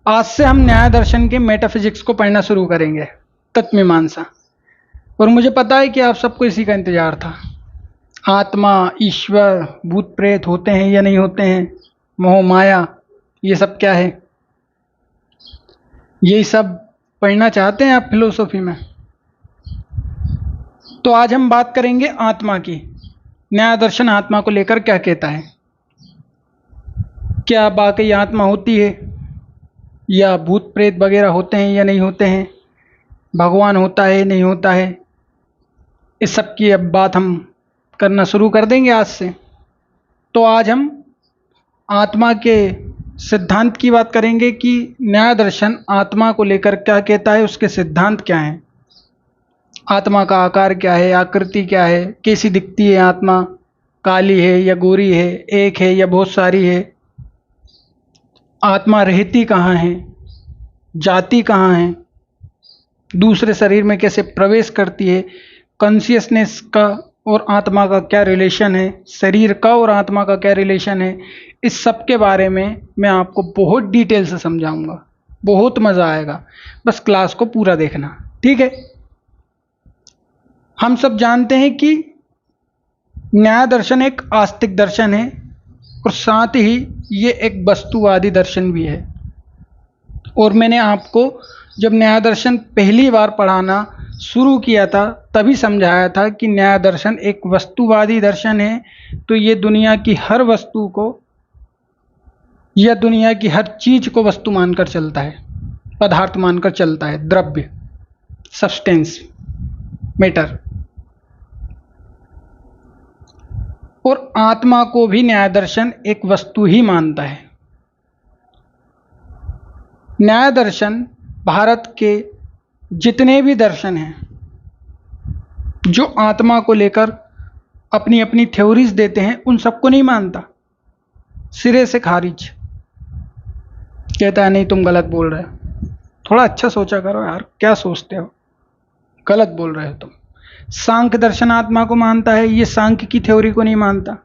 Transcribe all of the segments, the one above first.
आज से हम न्याय दर्शन के मेटाफिजिक्स को पढ़ना शुरू करेंगे, तत्वमीमांसा। और मुझे पता है कि आप सबको इसी का इंतजार था। आत्मा, ईश्वर, भूत प्रेत होते हैं या नहीं होते हैं, मोह माया, ये सब क्या है, यही सब पढ़ना चाहते हैं आप फिलोसॉफी में। तो आज हम बात करेंगे आत्मा की। न्याय दर्शन आत्मा को लेकर क्या कहता है, क्या वाकई आत्मा होती है, या भूत प्रेत वगैरह होते हैं या नहीं होते हैं, भगवान होता है नहीं होता है, इस सब की अब बात हम करना शुरू कर देंगे आज से। तो आज हम आत्मा के सिद्धांत की बात करेंगे कि न्याय दर्शन आत्मा को लेकर क्या कहता है, उसके सिद्धांत क्या हैं, आत्मा का आकार क्या है, आकृति क्या है, कैसी दिखती है आत्मा, काली है या गोरी है, एक है या बहुत सारी है, आत्मा रहती कहाँ है, जाती कहाँ है, दूसरे शरीर में कैसे प्रवेश करती है, कॉन्शियसनेस का और आत्मा का क्या रिलेशन है, शरीर का और आत्मा का क्या रिलेशन है, इस सब के बारे में मैं आपको बहुत डिटेल से समझाऊंगा। बहुत मज़ा आएगा, बस क्लास को पूरा देखना, ठीक है। हम सब जानते हैं कि न्याय दर्शन एक आस्तिक दर्शन है और साथ ही ये एक वस्तुवादी दर्शन भी है। और मैंने आपको जब न्याय दर्शन पहली बार पढ़ाना शुरू किया था तभी समझाया था कि न्याय दर्शन एक वस्तुवादी दर्शन है। तो ये दुनिया की हर वस्तु को या दुनिया की हर चीज को वस्तु मानकर चलता है, पदार्थ मानकर चलता है, द्रव्य, सब्सटेंस, मैटर। और आत्मा को भी न्याय दर्शन एक वस्तु ही मानता है। न्याय दर्शन भारत के जितने भी दर्शन हैं जो आत्मा को लेकर अपनी अपनी थ्योरीज देते हैं उन सबको नहीं मानता, सिरे से खारिज, कहता है नहीं तुम गलत बोल रहे हो, थोड़ा अच्छा सोचा करो यार, क्या सोचते हो, गलत बोल रहे हो तुम। सांख्य दर्शन आत्मा को मानता है, ये सांख्य की थ्योरी को नहीं मानता।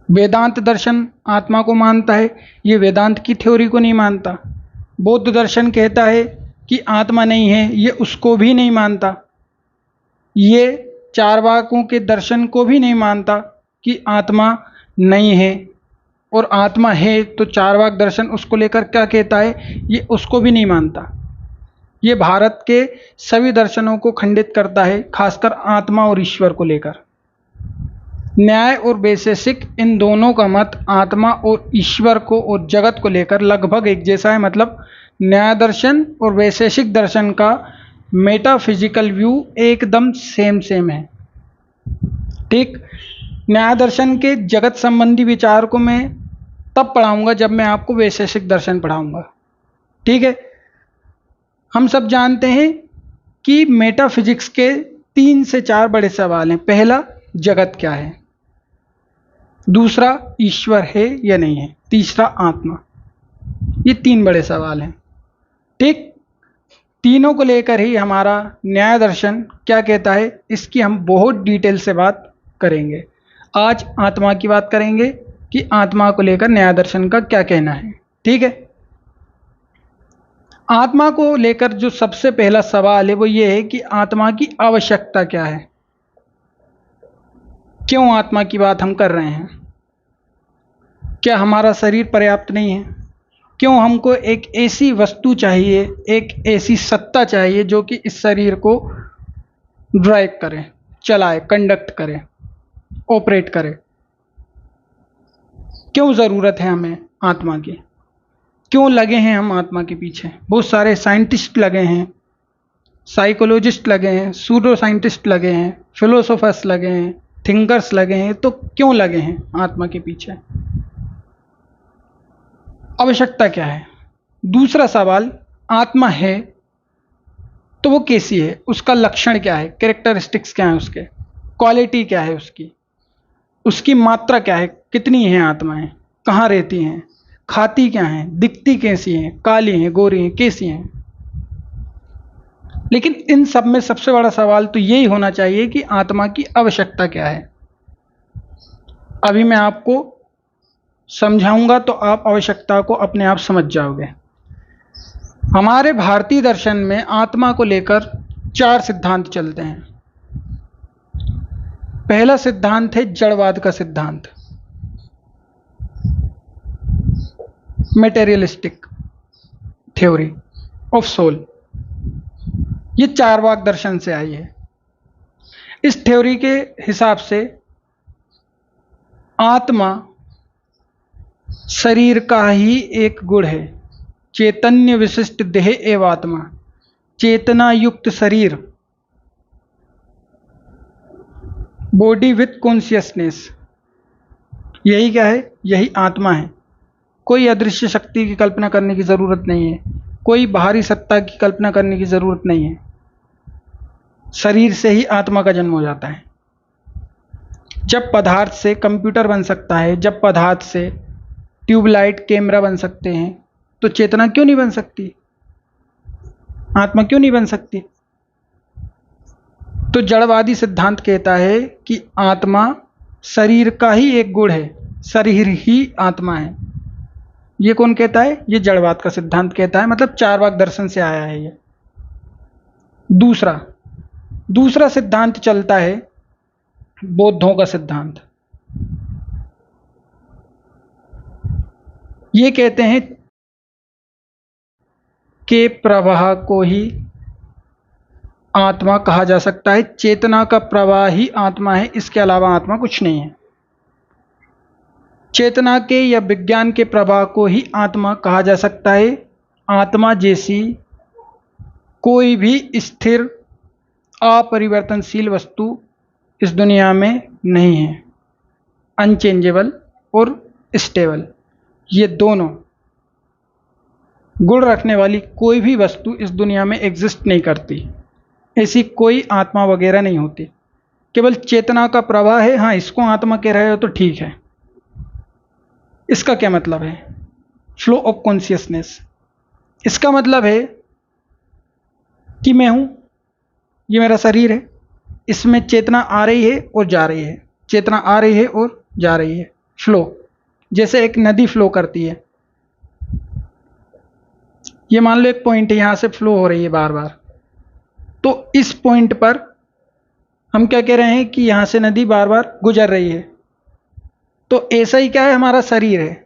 वेदांत दर्शन आत्मा को मानता है, ये वेदांत की थ्योरी को नहीं मानता। बौद्ध दर्शन कहता है कि आत्मा नहीं है, ये उसको भी नहीं मानता। ये चारवाकों के दर्शन को भी नहीं मानता कि आत्मा नहीं है, और आत्मा है तो चारवाक दर्शन उसको लेकर क्या कहता है, ये उसको भी नहीं मानता। ये भारत के सभी दर्शनों को खंडित करता है, खासकर आत्मा और ईश्वर को लेकर। न्याय और वैशेषिक इन दोनों का मत आत्मा और ईश्वर को और जगत को लेकर लगभग एक जैसा है। मतलब न्याय दर्शन और वैशेषिक दर्शन का मेटाफिजिकल व्यू एकदम सेम है, ठीक। न्याय दर्शन के जगत संबंधी विचार को मैं तब पढ़ाऊंगा जब मैं आपको वैशेषिक दर्शन पढ़ाऊंगा, ठीक है। हम सब जानते हैं कि मेटाफिजिक्स के 3 से 4 बड़े सवाल हैं। पहला, जगत क्या है, दूसरा, ईश्वर है या नहीं है, तीसरा, आत्मा। ये 3 बड़े सवाल हैं, ठीक। तीनों को लेकर ही हमारा न्याय दर्शन क्या कहता है, इसकी हम बहुत डिटेल से बात करेंगे। आज आत्मा की बात करेंगे कि आत्मा को लेकर न्याय दर्शन का क्या कहना है, ठीक है। आत्मा को लेकर जो सबसे पहला सवाल है वो ये है कि आत्मा की आवश्यकता क्या है, क्यों आत्मा की बात हम कर रहे हैं, क्या हमारा शरीर पर्याप्त नहीं है, क्यों हमको एक ऐसी वस्तु चाहिए, एक ऐसी सत्ता चाहिए जो कि इस शरीर को ड्राइव करे, चलाए, कंडक्ट करे, ऑपरेट करे, क्यों ज़रूरत है हमें आत्मा की, क्यों लगे हैं हम आत्मा के पीछे। बहुत सारे साइंटिस्ट लगे हैं, साइकोलॉजिस्ट लगे हैं, सूडो साइंटिस्ट लगे हैं, फिलोसोफर्स लगे हैं, थिंकर्स लगे हैं, तो क्यों लगे हैं आत्मा के पीछे, आवश्यकता क्या है। दूसरा सवाल, आत्मा है तो वो कैसी है, उसका लक्षण क्या है, कैरेक्टरिस्टिक्स क्या है, उसके क्वालिटी क्या है, उसकी मात्रा क्या है, कितनी है आत्माएं, कहाँ रहती हैं, खाती क्या हैं, दिखती कैसी हैं, काली हैं, गोरी हैं, कैसी हैं। लेकिन इन सब में सबसे बड़ा सवाल तो यही होना चाहिए कि आत्मा की आवश्यकता क्या है। अभी मैं आपको समझाऊंगा तो आप आवश्यकता को अपने आप समझ जाओगे। हमारे भारतीय दर्शन में आत्मा को लेकर 4 सिद्धांत चलते हैं। पहला सिद्धांत है जड़वाद का सिद्धांत, मेटेरियलिस्टिक थ्योरी ऑफ सोल। ये चार्वाक दर्शन से आई है। इस थ्योरी के हिसाब से आत्मा शरीर का ही एक गुण है। चैतन्य विशिष्ट देह एवं आत्मा, चेतना युक्त शरीर, बॉडी विथ कॉन्शियसनेस, यही क्या है? यही आत्मा है। कोई अदृश्य शक्ति की कल्पना करने की जरूरत नहीं है, कोई बाहरी सत्ता की कल्पना करने की जरूरत नहीं है। शरीर से ही आत्मा का जन्म हो जाता है। जब पदार्थ से कंप्यूटर बन सकता है, जब पदार्थ से ट्यूबलाइट कैमरा बन सकते हैं, तो चेतना क्यों नहीं बन सकती? आत्मा क्यों नहीं बन सकती? तो जड़वादी सिद्धांत कहता है कि आत्मा शरीर का ही एक गुण है, शरीर ही आत्मा है। ये कौन कहता है? ये जड़वाद का सिद्धांत कहता है, मतलब चार्वाक दर्शन से आया है ये। दूसरा सिद्धांत चलता है बौद्धों का सिद्धांत। ये कहते हैं कि प्रवाह को ही आत्मा कहा जा सकता है, चेतना का प्रवाह ही आत्मा है, इसके अलावा आत्मा कुछ नहीं है। चेतना के या विज्ञान के प्रवाह को ही आत्मा कहा जा सकता है। आत्मा जैसी कोई भी स्थिर अपरिवर्तनशील वस्तु इस दुनिया में नहीं है। अनचेंजेबल और स्टेबल, ये दोनों गुण रखने वाली कोई भी वस्तु इस दुनिया में एग्जिस्ट नहीं करती। ऐसी कोई आत्मा वगैरह नहीं होती। केवल चेतना का प्रवाह है। हाँ, इसको आत्मा कह रहे हो तो ठीक है। इसका क्या मतलब है? Flow of consciousness. इसका मतलब है कि मैं हूं, ये मेरा शरीर है, इसमें चेतना आ रही है और जा रही है, चेतना आ रही है और जा रही है। फ्लो, जैसे एक नदी फ्लो करती है। ये मान लो एक पॉइंट है, यहां से फ्लो हो रही है बार बार, तो इस पॉइंट पर हम क्या कह रहे हैं कि यहां से नदी बार बार गुजर रही है। तो ऐसा ही क्या है? हमारा शरीर है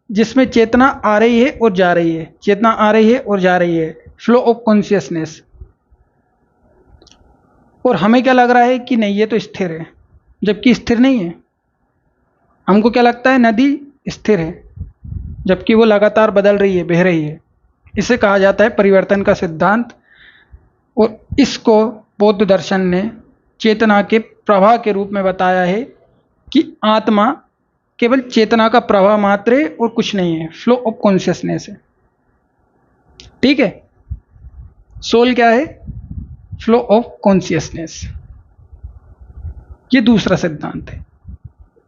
जिसमें चेतना आ रही है और जा रही है, चेतना आ रही है और जा रही है, फ्लो ऑफ कॉन्शियसनेस। और हमें क्या लग रहा है कि नहीं, ये तो स्थिर है, जबकि स्थिर नहीं है। हमको क्या लगता है? नदी स्थिर है, जबकि वो लगातार बदल रही है, बह रही है। इसे कहा जाता है परिवर्तन का सिद्धांत। और इसको बौद्ध दर्शन ने चेतना के प्रवाह के रूप में बताया है कि आत्मा केवल चेतना का प्रवाह मात्र है और कुछ नहीं है, फ्लो ऑफ कॉन्शियसनेस है। ठीक है, सोल क्या है? Flow of consciousness. ये दूसरा सिद्धांत है।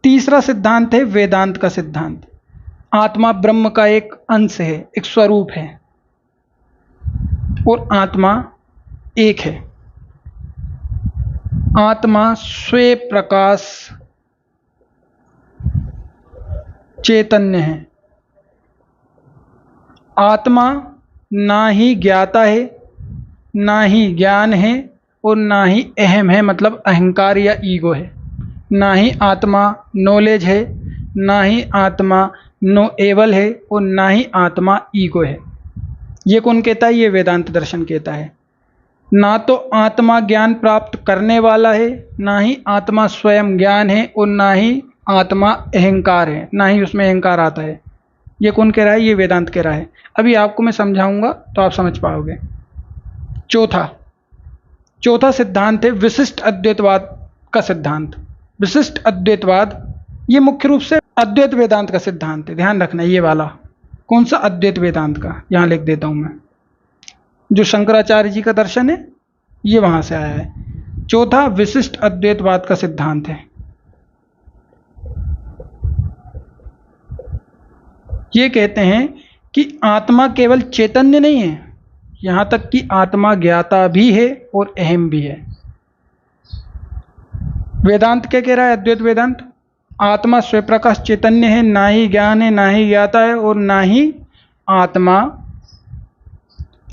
तीसरा सिद्धांत है वेदांत का सिद्धांत। आत्मा ब्रह्म का एक अंश है, एक स्वरूप है, और आत्मा एक है। आत्मा स्वयं प्रकाश चैतन्य है। आत्मा ना ही ज्ञाता है, ना ही ज्ञान है, और ना ही अहम है, मतलब अहंकार या ईगो है। ना ही आत्मा नॉलेज है, ना ही आत्मा नोएबल है, और ना ही आत्मा ईगो है। ये कौन कहता है? ये वेदांत दर्शन कहता है। ना तो आत्मा ज्ञान प्राप्त करने वाला है, ना ही आत्मा स्वयं ज्ञान है, और ना ही आत्मा अहंकार है, ना ही उसमें अहंकार आता है। ये कौन कह रहा है? ये वेदांत कह रहा है। अभी आपको मैं समझाऊंगा तो आप समझ पाओगे। चौथा सिद्धांत है विशिष्ट अद्वैतवाद का सिद्धांत। विशिष्ट अद्वैतवाद ये मुख्य रूप से अद्वैत वेदांत का सिद्धांत है। ध्यान रखना, ये वाला कौन सा? अद्वैत वेदांत का। यहां लिख देता हूं मैं, जो शंकराचार्य जी का दर्शन है ये वहां से आया है। चौथा विशिष्ट अद्वैतवाद का सिद्धांत है। ये कहते हैं कि आत्मा केवल चैतन्य नहीं है, यहां तक कि आत्मा ज्ञाता भी है और अहम भी है। वेदांत क्या कह रहा है? अद्वैत वेदांत, आत्मा स्वप्रकाश चैतन्य है, ना ही ज्ञान है, ना ही ज्ञाता है, और ना ही आत्मा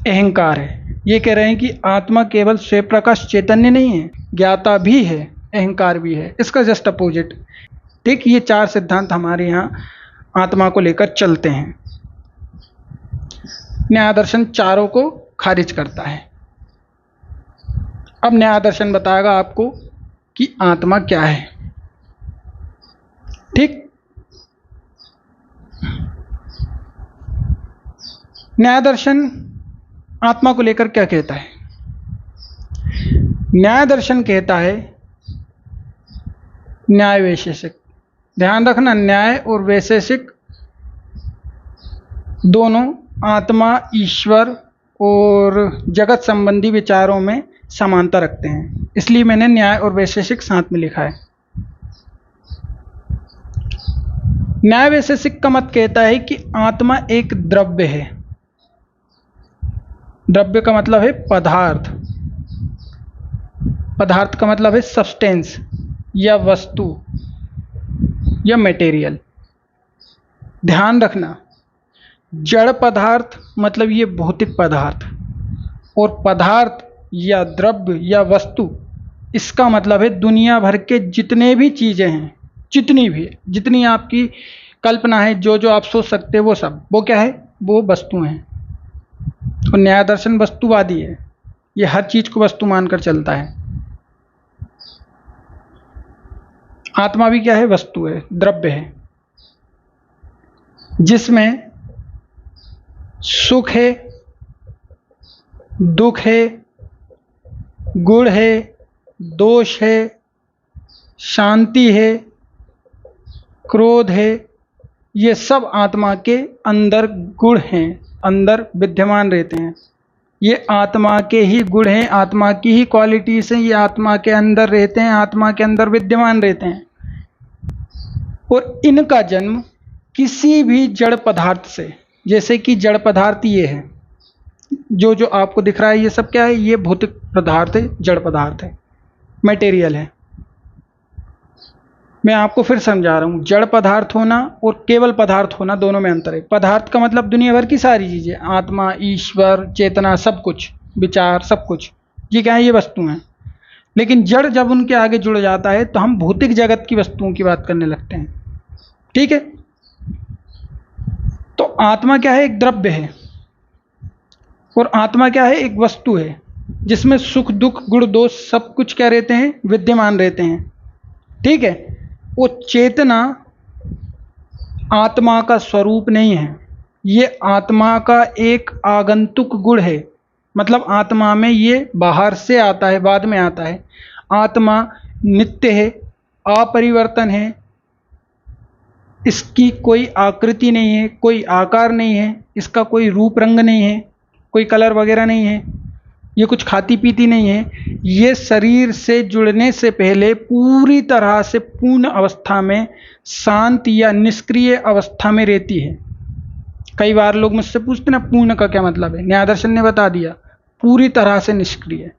अहंकार है। ये कह रहे हैं कि आत्मा केवल स्वप्रकाश चैतन्य नहीं है, ज्ञाता भी है, अहंकार भी है। इसका जस्ट अपोजिट। ठीक, ये चार सिद्धांत हमारे यहाँ आत्मा को लेकर चलते हैं। न्याय दर्शन चारों को खारिज करता है। अब न्याय दर्शन बताएगा आपको कि आत्मा क्या है। ठीक, न्याय दर्शन आत्मा को लेकर क्या कहता है? न्याय दर्शन कहता है न्याय वैशेषिक। ध्यान रखना, न्याय और वैशेषिक दोनों आत्मा, ईश्वर और जगत संबंधी विचारों में समानता रखते हैं, इसलिए मैंने न्याय और वैशेषिक साथ में लिखा है। न्याय वैशेषिक का मत कहता है कि आत्मा एक द्रव्य है। द्रव्य का मतलब है पदार्थ। पदार्थ का मतलब है सब्सटेंस या वस्तु या मटेरियल। ध्यान रखना, जड़ पदार्थ मतलब ये भौतिक पदार्थ, और पदार्थ या द्रव्य या वस्तु इसका मतलब है दुनिया भर के जितने भी चीज़ें हैं, जितनी आपकी कल्पना है, जो जो आप सोच सकते हैं, वो सब वो क्या है? वो वस्तु हैं। तो न्याय दर्शन वस्तुवादी है, ये हर चीज़ को वस्तु मानकर चलता है। आत्मा भी क्या है? वस्तु है, द्रव्य है, जिसमें सुख है, दुख है, गुण है, दोष है, शांति है, क्रोध है। ये सब आत्मा के अंदर गुण हैं, अंदर विद्यमान रहते हैं। ये आत्मा के ही गुण हैं, आत्मा की ही क्वालिटीज हैं, ये आत्मा के अंदर रहते हैं, आत्मा के अंदर विद्यमान रहते हैं। और इनका जन्म किसी भी जड़ पदार्थ से, जैसे कि जड़ पदार्थ ये है, जो जो आपको दिख रहा है, ये सब क्या है? ये भौतिक पदार्थ है, जड़ पदार्थ है, मटेरियल है। मैं आपको फिर समझा रहा हूँ, जड़ पदार्थ होना और केवल पदार्थ होना दोनों में अंतर है। पदार्थ का मतलब दुनिया भर की सारी चीज़ें, आत्मा, ईश्वर, चेतना, सब कुछ, विचार, सब कुछ, ये क्या है? ये वस्तु हैं। लेकिन जड़ जब उनके आगे जुड़ जाता है तो हम भौतिक जगत की वस्तुओं की बात करने लगते हैं। ठीक है, तो आत्मा क्या है? एक द्रव्य है, और आत्मा क्या है? एक वस्तु है, जिसमें सुख, दुख, गुण, दोष सब कुछ क्या रहते हैं? विद्यमान रहते हैं। ठीक है, वो चेतना आत्मा का स्वरूप नहीं है, ये आत्मा का एक आगंतुक गुण है। मतलब आत्मा में ये बाहर से आता है, बाद में आता है। आत्मा नित्य है, अपरिवर्तन है, इसकी कोई आकृति नहीं है, कोई आकार नहीं है, इसका कोई रूप रंग नहीं है, कोई कलर वगैरह नहीं है, ये कुछ खाती पीती नहीं है। ये शरीर से जुड़ने से पहले पूरी तरह से पूर्ण अवस्था में, शांत या निष्क्रिय अवस्था में रहती है। कई बार लोग मुझसे पूछते ना, पूर्ण का क्या मतलब है? न्याय दर्शन ने बता दिया, पूरी तरह से निष्क्रिय,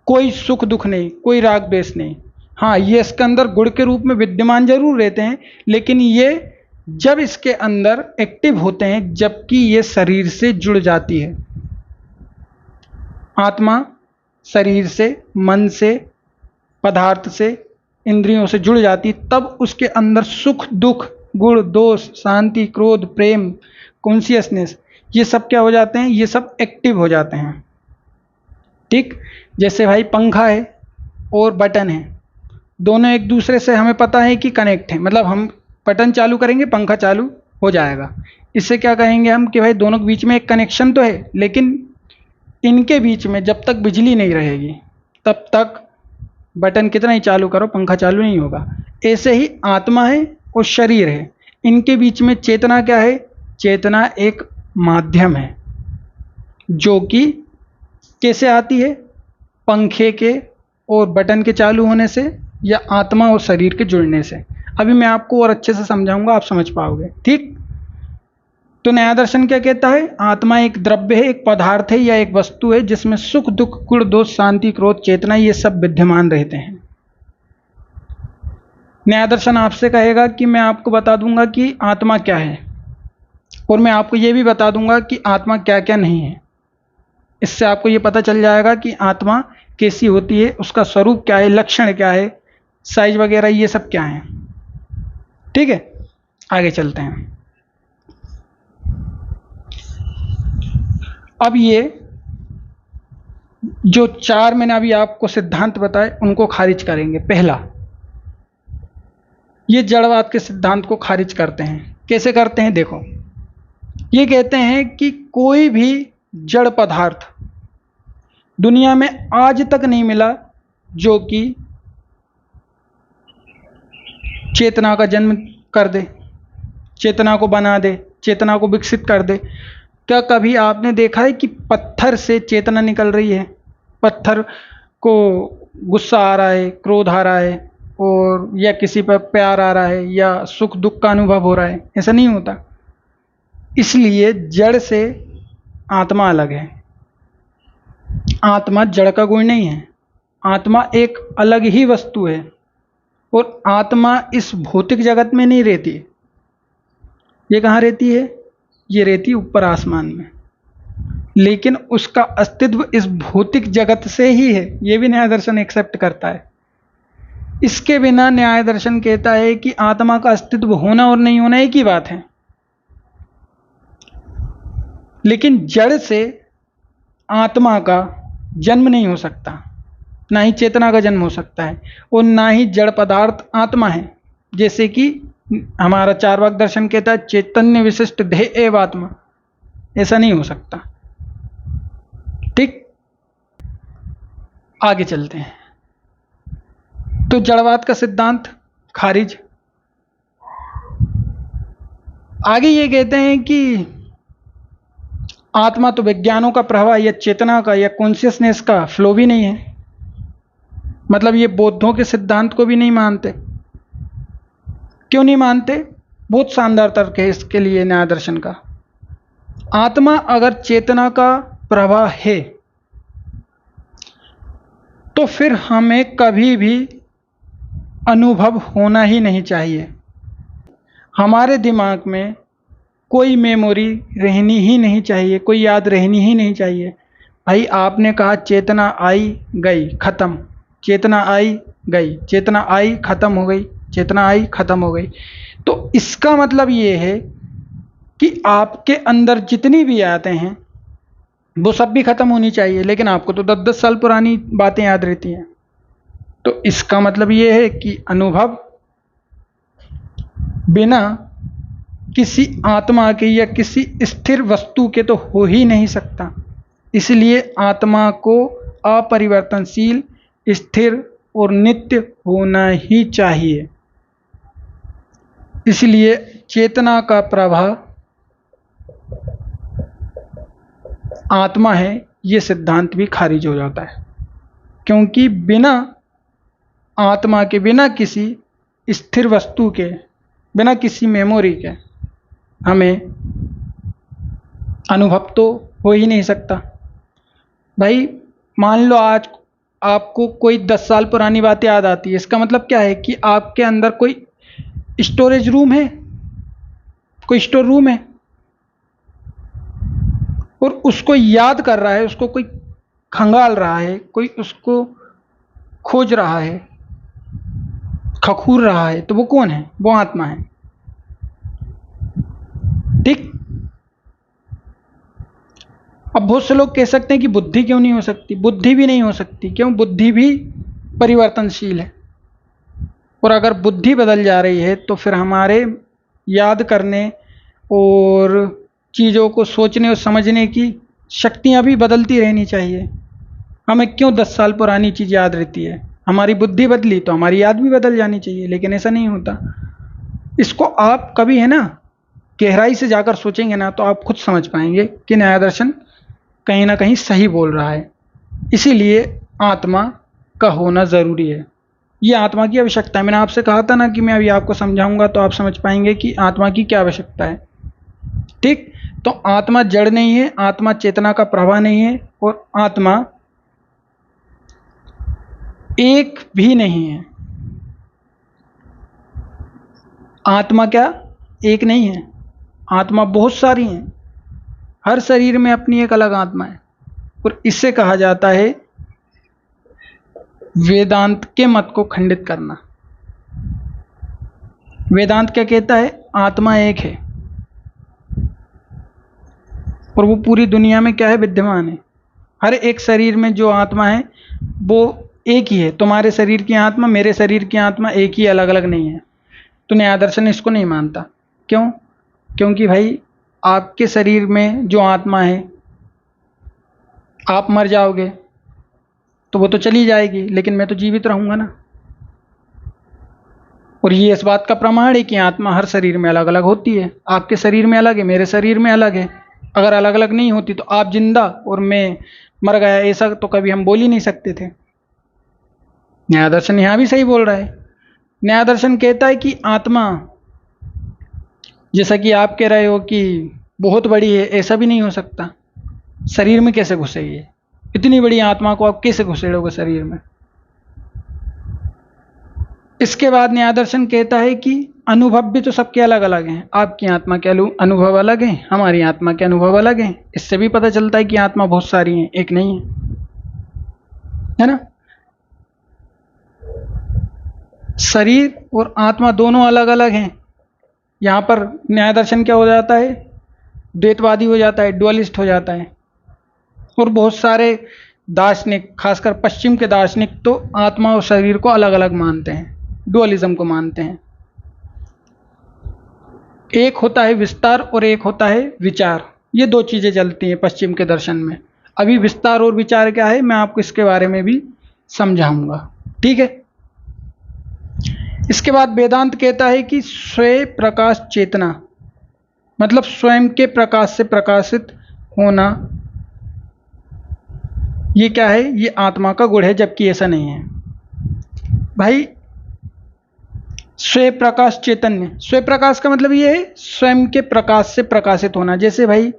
कोई सुख दुख नहीं, कोई राग द्वेष नहीं। हाँ, ये इसके अंदर गुण के रूप में विद्यमान जरूर रहते हैं, लेकिन ये जब इसके अंदर एक्टिव होते हैं जबकि ये शरीर से जुड़ जाती है। आत्मा शरीर से, मन से, पदार्थ से, इंद्रियों से जुड़ जाती, तब उसके अंदर सुख, दुख, गुण, दोष, शांति, क्रोध, प्रेम, कॉन्शियसनेस, ये सब क्या हो जाते हैं? ये सब एक्टिव हो जाते हैं। ठीक, जैसे भाई पंखा है और बटन है, दोनों एक दूसरे से हमें पता है कि कनेक्ट है। मतलब हम बटन चालू करेंगे, पंखा चालू हो जाएगा। इससे क्या कहेंगे हम कि भाई दोनों के बीच में एक कनेक्शन तो है, लेकिन इनके बीच में जब तक बिजली नहीं रहेगी तब तक बटन कितना ही चालू करो, पंखा चालू नहीं होगा। ऐसे ही आत्मा है और शरीर है, इनके बीच में चेतना क्या है? चेतना एक माध्यम है, जो कि कैसे आती है? पंखे के और बटन के चालू होने से, या आत्मा और शरीर के जुड़ने से। अभी मैं आपको और अच्छे से समझाऊंगा, आप समझ पाओगे। ठीक, तो न्याय दर्शन क्या कहता है? आत्मा एक द्रव्य है, एक पदार्थ है या एक वस्तु है, जिसमें सुख, दुख, गुण, दोष, शांति, क्रोध, चेतना, ये सब विद्यमान रहते हैं। न्याय दर्शन आपसे कहेगा कि मैं आपको बता दूंगा कि आत्मा क्या है, और मैं आपको ये भी बता दूंगा कि आत्मा क्या क्या नहीं है। इससे आपको ये पता चल जाएगा कि आत्मा कैसी होती है, उसका स्वरूप क्या है, लक्षण क्या है, साइज वगैरह ये सब क्या है। ठीक है, आगे चलते हैं। अब ये जो चार मैंने अभी आपको सिद्धांत बताए उनको खारिज करेंगे। पहला, ये जड़वाद के सिद्धांत को खारिज करते हैं। कैसे करते हैं देखो, ये कहते हैं कि कोई भी जड़ पदार्थ दुनिया में आज तक नहीं मिला जो कि चेतना का जन्म कर दे, चेतना को बना दे, चेतना को विकसित कर दे। क्या कभी आपने देखा है कि पत्थर से चेतना निकल रही है? पत्थर को गुस्सा आ रहा है, क्रोध आ रहा है, और या किसी पर प्यार आ रहा है, या सुख दुख का अनुभव हो रहा है? ऐसा नहीं होता। इसलिए जड़ से आत्मा अलग है। आत्मा जड़ का गुण नहीं है, आत्मा एक अलग ही वस्तु है। और आत्मा इस भौतिक जगत में नहीं रहती। ये कहाँ रहती है? ये रहती है ऊपर आसमान में, लेकिन उसका अस्तित्व इस भौतिक जगत से ही है। ये भी न्याय दर्शन एक्सेप्ट करता है। इसके बिना न्याय दर्शन कहता है कि आत्मा का अस्तित्व होना और नहीं होना एक ही बात है। लेकिन जड़ से आत्मा का जन्म नहीं हो सकता, ना ही चेतना का जन्म हो सकता है, और ना ही जड़ पदार्थ आत्मा है। जैसे कि हमारा चार्वाक दर्शन कहता है चैतन्य विशिष्ट देह एव आत्मा, ऐसा नहीं हो सकता। ठीक, आगे चलते हैं। तो जड़वाद का सिद्धांत खारिज। आगे ये कहते हैं कि आत्मा तो विज्ञानों का प्रवाह या चेतना का या कॉन्शियसनेस का फ्लो भी नहीं है। मतलब ये बौद्धों के सिद्धांत को भी नहीं मानते। क्यों नहीं मानते? बहुत शानदार तर्क है इसके लिए न्याय दर्शन का। आत्मा अगर चेतना का प्रवाह है तो फिर हमें कभी भी अनुभव होना ही नहीं चाहिए। हमारे दिमाग में कोई मेमोरी रहनी ही नहीं चाहिए, कोई याद रहनी ही नहीं चाहिए। भाई आपने कहा चेतना आई गई खत्म, चेतना आई गई, चेतना आई खत्म हो गई, चेतना आई खत्म हो गई। तो इसका मतलब ये है कि आपके अंदर जितनी भी यादें हैं वो सब भी खत्म होनी चाहिए, लेकिन आपको तो 10-10 साल पुरानी बातें याद रहती हैं। तो इसका मतलब ये है कि अनुभव बिना किसी आत्मा के या किसी स्थिर वस्तु के तो हो ही नहीं सकता। इसलिए आत्मा को अपरिवर्तनशील, स्थिर और नित्य होना ही चाहिए। इसलिए चेतना का प्रवाह आत्मा है, ये सिद्धांत भी खारिज हो जाता है। क्योंकि बिना आत्मा के, बिना किसी स्थिर वस्तु के, बिना किसी मेमोरी के हमें अनुभव तो हो ही नहीं सकता। भाई मान लो आज आपको कोई 10 साल पुरानी बात याद आती है, इसका मतलब क्या है कि आपके अंदर कोई स्टोरेज रूम है, कोई स्टोर रूम है, और उसको याद कर रहा है, उसको कोई खंगाल रहा है, कोई उसको खोज रहा है, खखूर रहा है। तो वो कौन है? वो आत्मा है। ठीक। अब बहुत से लोग कह सकते हैं कि बुद्धि क्यों नहीं हो सकती? बुद्धि भी नहीं हो सकती। क्यों? बुद्धि भी परिवर्तनशील है, और अगर बुद्धि बदल जा रही है तो फिर हमारे याद करने और चीज़ों को सोचने और समझने की शक्तियाँ भी बदलती रहनी चाहिए। हमें क्यों 10 साल पुरानी चीज़ याद रहती है? हमारी बुद्धि बदली तो हमारी याद भी बदल जानी चाहिए, लेकिन ऐसा नहीं होता। इसको आप कभी है ना गहराई से जाकर सोचेंगे ना तो आप खुद समझ पाएंगे कि न्याय दर्शन कहीं ना कहीं सही बोल रहा है। इसीलिए आत्मा का होना ज़रूरी है। ये आत्मा की आवश्यकता है। मैंने आपसे कहा था ना कि मैं अभी आपको समझाऊंगा तो आप समझ पाएंगे कि आत्मा की क्या आवश्यकता है। ठीक। तो आत्मा जड़ नहीं है, आत्मा चेतना का प्रवाह नहीं है, और आत्मा एक भी नहीं है। आत्मा क्या एक नहीं है, आत्मा बहुत सारी हैं। हर शरीर में अपनी एक अलग आत्मा है। और इससे कहा जाता है वेदांत के मत को खंडित करना। वेदांत क्या कहता है? आत्मा एक है और वो पूरी दुनिया में क्या है? विद्यमान है। हर एक शरीर में जो आत्मा है वो एक ही है। तुम्हारे शरीर की आत्मा, मेरे शरीर की आत्मा एक ही, अलग अलग नहीं है। तो न्याय दर्शन इसको नहीं मानता। क्यों? क्योंकि भाई आपके शरीर में जो आत्मा है, आप मर जाओगे तो वो तो चली जाएगी, लेकिन मैं तो जीवित रहूंगा ना। और ये इस बात का प्रमाण है कि आत्मा हर शरीर में अलग अलग होती है। आपके शरीर में अलग है, मेरे शरीर में अलग है। अगर अलग अलग नहीं होती तो आप जिंदा और मैं मर गया, ऐसा तो कभी हम बोल ही नहीं सकते थे। न्याय दर्शन यहां भी सही बोल रहा है। न्याय दर्शन कहता है कि आत्मा, जैसा कि आप कह रहे हो कि बहुत बड़ी है, ऐसा भी नहीं हो सकता। शरीर में कैसे घुसेगी? इतनी बड़ी आत्मा को आप कैसे घुसेड़ोगे शरीर में? इसके बाद न्याय दर्शन कहता है कि अनुभव भी तो सबके अलग अलग हैं। आपकी आत्मा के अनुभव अलग हैं, हमारी आत्मा के अनुभव अलग हैं। इससे भी पता चलता है कि आत्मा बहुत सारी हैं, एक नहीं है ना। शरीर और आत्मा दोनों अलग अलग हैं। यहाँ पर न्याय दर्शन क्या हो जाता है? द्वैतवादी हो जाता है, डुअलिस्ट हो जाता है। और बहुत सारे दार्शनिक, खासकर पश्चिम के दार्शनिक, तो आत्मा और शरीर को अलग अलग मानते हैं, डुअलिज्म को मानते हैं। एक होता है विस्तार और एक होता है विचार। ये दो चीजें चलती हैं पश्चिम के दर्शन में। अभी विस्तार और विचार क्या है, मैं आपको इसके बारे में भी समझाऊंगा, ठीक है। इसके बाद वेदांत कहता है कि स्वयं प्रकाश चेतना, मतलब स्वयं के प्रकाश से प्रकाशित होना, ये क्या है? ये आत्मा का गुण है, जबकि ऐसा नहीं है भाई। स्वयं प्रकाश चैतन्य, स्वयं प्रकाश का मतलब ये है स्वयं के प्रकाश से प्रकाशित होना। जैसे भाई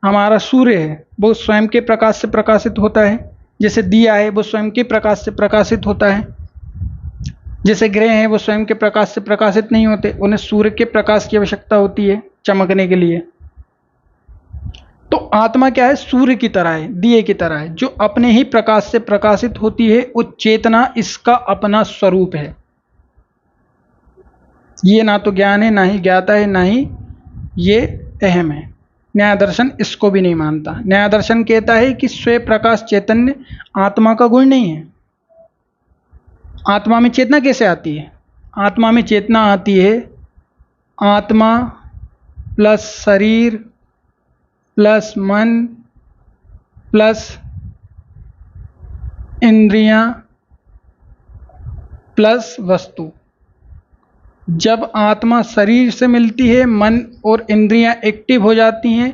हमारा सूर्य है, वो स्वयं के प्रकाश से प्रकाशित होता है। जैसे दिया है, वो स्वयं के प्रकाश से प्रकाशित होता है। जैसे ग्रह हैं, वो स्वयं के प्रकाश से प्रकाशित नहीं होते, उन्हें सूर्य के प्रकाश की आवश्यकता होती है चमकने के लिए। तो आत्मा क्या है? सूर्य की तरह है, दिए की तरह है, जो अपने ही प्रकाश से प्रकाशित होती है। वो चेतना इसका अपना स्वरूप है। ये ना तो ज्ञान है, ना ही ज्ञाता है, ना ही ये अहम है। न्याय दर्शन इसको भी नहीं मानता। न्याय दर्शन कहता है कि स्वयं प्रकाश चैतन्य आत्मा का गुण नहीं है। आत्मा में चेतना कैसे आती है? आत्मा में चेतना आती है आत्मा प्लस शरीर प्लस मन प्लस इंद्रियां प्लस वस्तु। जब आत्मा शरीर से मिलती है, मन और इंद्रियां एक्टिव हो जाती हैं,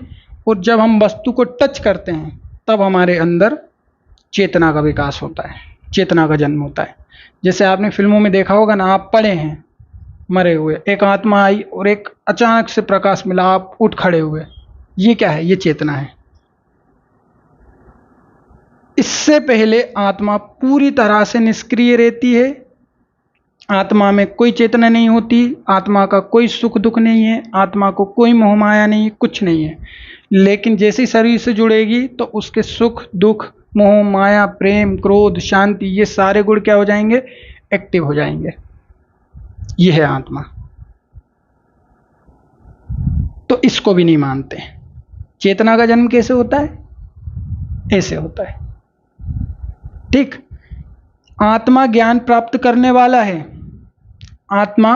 और जब हम वस्तु को टच करते हैं, तब हमारे अंदर चेतना का विकास होता है, चेतना का जन्म होता है। जैसे आपने फिल्मों में देखा होगा ना, आप पड़े हैं मरे हुए, एक आत्मा आई और एक अचानक से प्रकाश मिला, आप उठ खड़े हुए। ये क्या है? ये चेतना है। इससे पहले आत्मा पूरी तरह से निष्क्रिय रहती है। आत्मा में कोई चेतना नहीं होती, आत्मा का कोई सुख दुख नहीं है, आत्मा को कोई मोह माया नहीं, कुछ नहीं है। लेकिन जैसे शरीर से जुड़ेगी तो उसके सुख दुख, मोह माया, प्रेम, क्रोध, शांति, ये सारे गुण क्या हो जाएंगे? एक्टिव हो जाएंगे। ये है आत्मा। तो इसको भी नहीं मानते। चेतना का जन्म कैसे होता है? ऐसे होता है, ठीक। आत्मा ज्ञान प्राप्त करने वाला है। आत्मा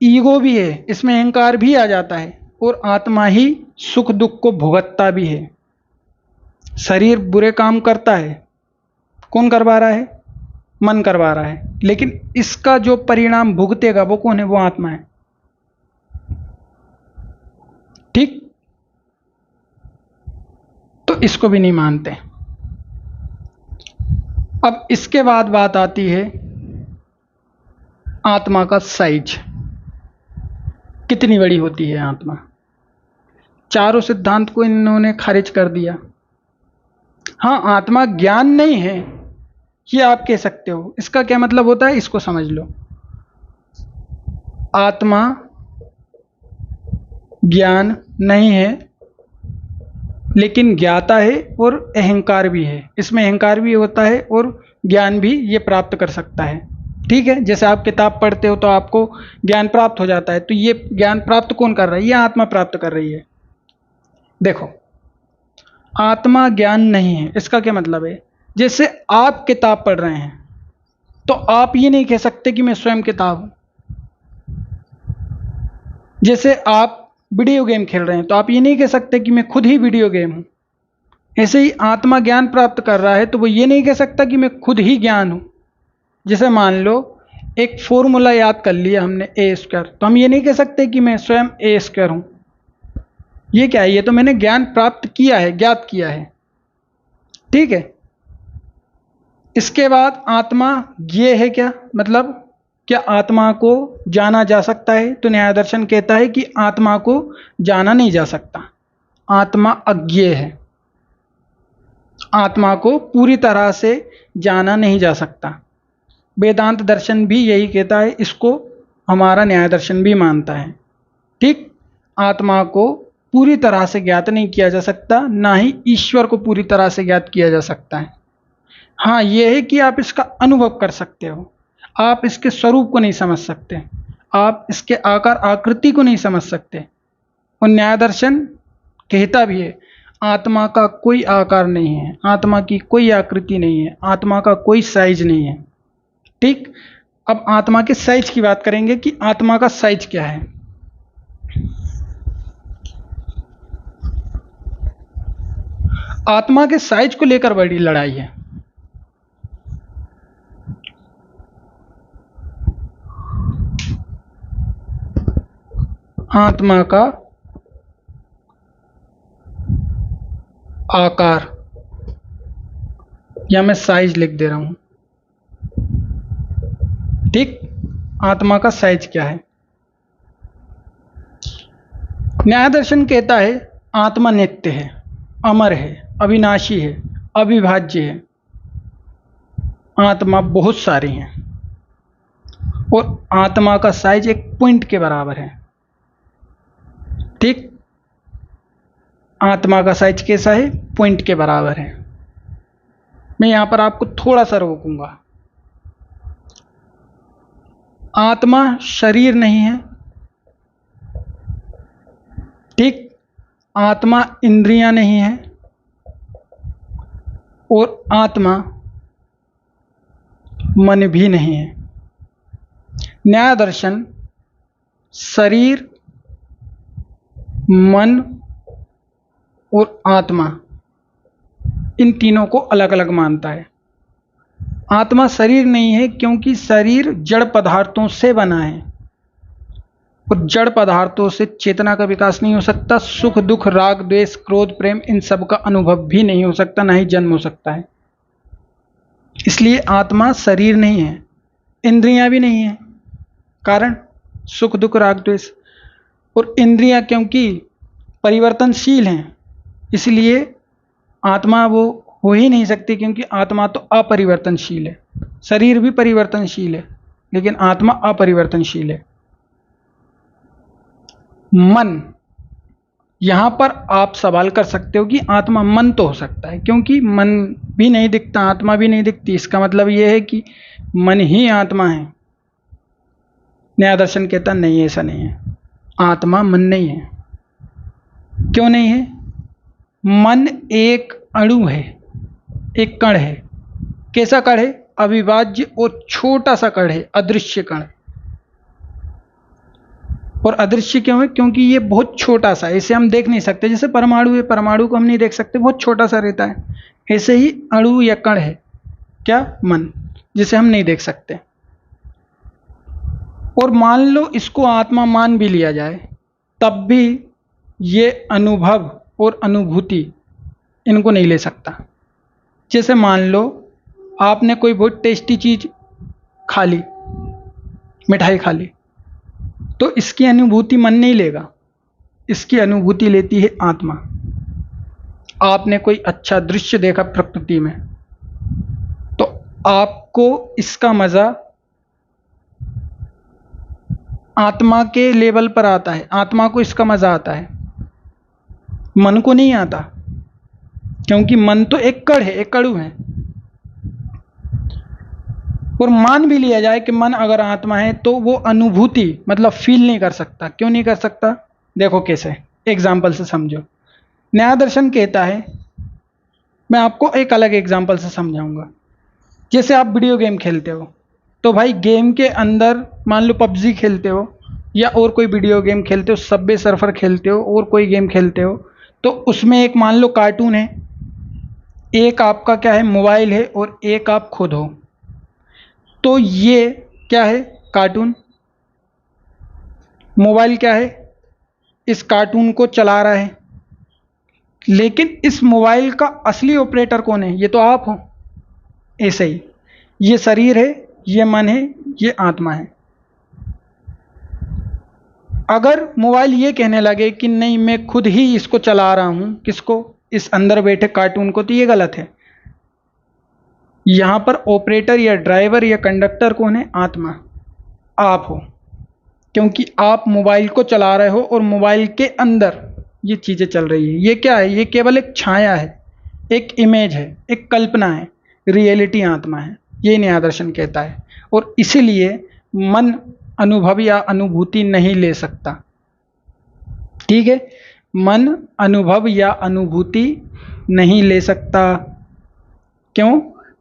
ईगो भी है, इसमें अहंकार भी आ जाता है, और आत्मा ही सुख दुख को भुगतता भी है। शरीर बुरे काम करता है, कौन करवा रहा है? मन करवा रहा है, लेकिन इसका जो परिणाम भुगतेगा वो कौन है? वो आत्मा है, ठीक। तो इसको भी नहीं मानते। अब इसके बाद बात आती है आत्मा का साइज, कितनी बड़ी होती है आत्मा। चारों सिद्धांत को इन्होंने खारिज कर दिया। हाँ, आत्मा ज्ञान नहीं है, ये आप कह सकते हो। इसका क्या मतलब होता है? इसको समझ लो। आत्मा ज्ञान नहीं है, लेकिन ज्ञाता है और अहंकार भी है। इसमें अहंकार भी होता है और ज्ञान भी ये प्राप्त कर सकता है। ठीक है, जैसे आप किताब पढ़ते हो तो आपको ज्ञान प्राप्त हो जाता है, तो ये ज्ञान प्राप्त कौन कर रहा है? ये आत्मा प्राप्त कर रही है। देखो, आत्मा ज्ञान नहीं है, इसका क्या मतलब है? जैसे आप किताब पढ़ रहे हैं तो आप ये नहीं कह सकते कि मैं स्वयं किताब हूं। जैसे आप वीडियो गेम खेल रहे हैं तो आप ये नहीं कह सकते कि मैं खुद ही वीडियो गेम हूं। ऐसे ही आत्मा ज्ञान प्राप्त कर रहा है तो वो ये नहीं कह सकता कि मैं खुद ही ज्ञान हूं। जैसे मान लो एक फॉर्मूला याद कर लिया हमने a², तो हम ये नहीं कह सकते कि मैं स्वयं a² हूं। ये क्या है? ये तो मैंने ज्ञान प्राप्त किया है, ज्ञात किया है। ठीक है, इसके बाद आत्मा ये है क्या? मतलब क्या आत्मा को जाना जा सकता है? तो न्याय दर्शन कहता है कि आत्मा को जाना नहीं जा सकता, आत्मा अज्ञेय है। आत्मा को पूरी तरह से जाना नहीं जा सकता। वेदांत दर्शन भी यही कहता है, इसको हमारा न्याय दर्शन भी मानता है। ठीक, आत्मा को पूरी तरह से ज्ञात नहीं किया जा सकता, ना ही ईश्वर को पूरी तरह से ज्ञात किया जा सकता है। हाँ, यह है कि आप इसका अनुभव कर सकते हो, आप इसके स्वरूप को नहीं समझ सकते, आप इसके आकार आकृति को नहीं समझ सकते। और न्याय दर्शन कहता भी है आत्मा का कोई आकार नहीं है, आत्मा की कोई आकृति नहीं है, आत्मा का कोई साइज नहीं है। ठीक, अब आत्मा के साइज की बात करेंगे कि आत्मा का साइज क्या है। आत्मा के साइज को लेकर बड़ी लड़ाई है। आत्मा का आकार, या मैं साइज लिख दे रहा हूं। ठीक, आत्मा का साइज क्या है? न्याय दर्शन कहता है आत्मा नित्य है, अमर है, अविनाशी है, अविभाज्य है। आत्मा बहुत सारी हैं और आत्मा का साइज एक पॉइंट के बराबर है। ठीक, आत्मा का साइज कैसा है? पॉइंट के बराबर है। मैं यहां पर आपको थोड़ा सा रोकूंगा। आत्मा शरीर नहीं है। ठीक, आत्मा इंद्रियां नहीं है और आत्मा मन भी नहीं है। न्याय दर्शन शरीर, मन और आत्मा, इन तीनों को अलग अलग मानता है। आत्मा शरीर नहीं है क्योंकि शरीर जड़ पदार्थों से बना है और जड़ पदार्थों से चेतना का विकास नहीं हो सकता। सुख दुख, राग द्वेष, क्रोध, प्रेम, इन सब का अनुभव भी नहीं हो सकता, ना ही जन्म हो सकता है। इसलिए आत्मा शरीर नहीं है, इंद्रियां भी नहीं है। कारण सुख दुख राग द्वेष। और इंद्रियां क्योंकि परिवर्तनशील हैं, इसलिए आत्मा वो हो ही नहीं सकती, क्योंकि आत्मा तो अपरिवर्तनशील है। शरीर भी परिवर्तनशील है लेकिन आत्मा अपरिवर्तनशील है। मन, यहां पर आप सवाल कर सकते हो कि आत्मा मन तो हो सकता है, क्योंकि मन भी नहीं दिखता, आत्मा भी नहीं दिखती, इसका मतलब यह है कि मन ही आत्मा है। न्याय दर्शन कहता नहीं, ऐसा नहीं है, आत्मा मन नहीं है। क्यों नहीं है? मन एक अणु है, एक कण है। कैसा कण है? अविभाज्य और छोटा सा कण है, अदृश्य कण। और अदृश्य क्यों है? क्योंकि ये बहुत छोटा सा है, इसे हम देख नहीं सकते। जैसे परमाणु है, परमाणु को हम नहीं देख सकते, बहुत छोटा सा रहता है। ऐसे ही अणु या कण है क्या? मन, जिसे हम नहीं देख सकते। और मान लो इसको आत्मा मान भी लिया जाए, तब भी ये अनुभव और अनुभूति इनको नहीं ले सकता। जैसे मान लो आपने कोई बहुत टेस्टी चीज खा ली, मिठाई खा ली, तो इसकी अनुभूति मन नहीं लेगा, इसकी अनुभूति लेती है आत्मा। आपने कोई अच्छा दृश्य देखा प्रकृति में, तो आपको इसका मजा आत्मा के लेवल पर आता है, आत्मा को इसका मजा आता है, मन को नहीं आता, क्योंकि मन तो एक कण है, एक कणु है। और मान भी लिया जाए कि मन अगर आत्मा है तो वो अनुभूति मतलब फील नहीं कर सकता। क्यों नहीं कर सकता? देखो कैसे, एग्जाम्पल से समझो। न्याय दर्शन कहता है, मैं आपको एक अलग एग्जाम्पल से समझाऊंगा। जैसे आप वीडियो गेम खेलते हो, तो भाई गेम के अंदर मान लो पबजी खेलते हो या और कोई वीडियो गेम खेलते हो, सबवे सर्फर खेलते हो और कोई गेम खेलते हो, तो उसमें एक मान लो कार्टून है, एक आपका क्या है मोबाइल है और एक आप खुद हो। तो ये क्या है? कार्टून। मोबाइल क्या है? इस कार्टून को चला रहा है। लेकिन इस मोबाइल का असली ऑपरेटर कौन है? ये तो आप हो। ऐसे ही ये शरीर है, ये मन है, ये आत्मा है। अगर मोबाइल ये कहने लगे कि नहीं मैं खुद ही इसको चला रहा हूं, किसको? इस अंदर बैठे कार्टून को, तो ये गलत है। यहां पर ऑपरेटर या ड्राइवर या कंडक्टर कौन है? आत्मा, आप हो। क्योंकि आप मोबाइल को चला रहे हो और मोबाइल के अंदर ये चीजें चल रही है। ये क्या है? ये केवल एक छाया है, एक इमेज है, एक कल्पना है। रियलिटी आत्मा है, ये न्याय दर्शन कहता है। और इसीलिए मन अनुभव या अनुभूति नहीं ले सकता। ठीक है, मन अनुभव या अनुभूति नहीं ले सकता। क्यों?